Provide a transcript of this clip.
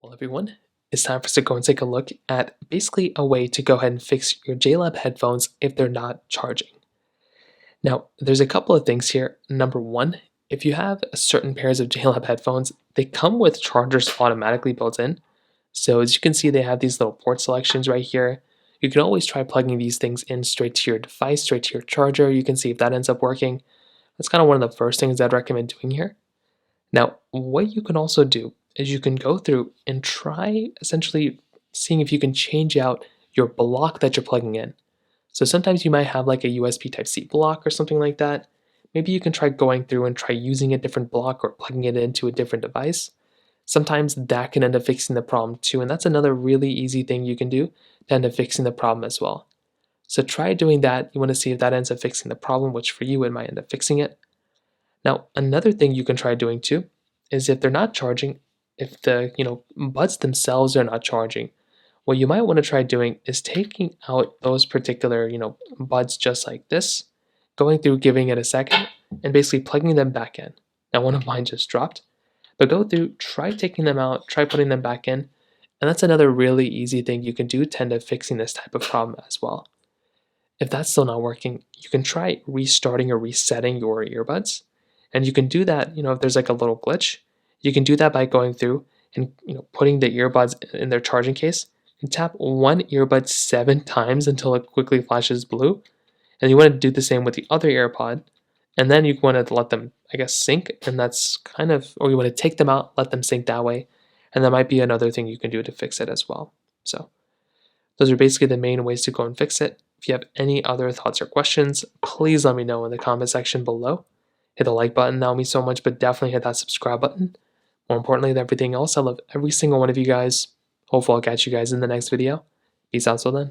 Well, everyone, it's time for us to go and take a look at basically a way to go ahead and fix your JLAB headphones if they're not charging. Now, there's a couple of things here. Number one, if you have certain pairs of JLAB headphones, they come with chargers automatically built in. So as you can see, they have these little port selections right here. You can always try plugging these things in straight to your device, straight to your charger. You can see if that ends up working. That's kind of one of the first things I'd recommend doing here. Now, what you can also do is you can go through and try essentially seeing if you can change out your block that you're plugging in. So sometimes you might have like a USB Type-C block or something like that. Maybe you can try going through and try using a different block or plugging it into a different device. Sometimes that can end up fixing the problem too, and that's another really easy thing you can do to end up fixing the problem as well. So try doing that. You want to see if that ends up fixing the problem, which for you it might end up fixing it. Now, another thing you can try doing too is if they're not charging, if the buds themselves are not charging, what you might want to try doing is taking out those particular buds just like this, going through, giving it a second, and basically plugging them back in. Now, one of mine just dropped, but go through, try taking them out, try putting them back in, and that's another really easy thing you can do to end up fixing this type of problem as well. If that's still not working, you can try restarting or resetting your earbuds. And you can do that, if there's like a little glitch, you can do that by going through and putting the earbuds in their charging case and tap one earbud 7 times until it quickly flashes blue. And you want to do the same with the other AirPod. And then you want to let them, sync. And that's or you want to take them out, let them sync that way. And that might be another thing you can do to fix it as well. So those are basically the main ways to go and fix it. If you have any other thoughts or questions, please let me know in the comment section below. Hit the like button, that would mean so much, but definitely hit that subscribe button. More importantly than everything else, I love every single one of you guys. Hopefully I'll catch you guys in the next video. Peace out till then.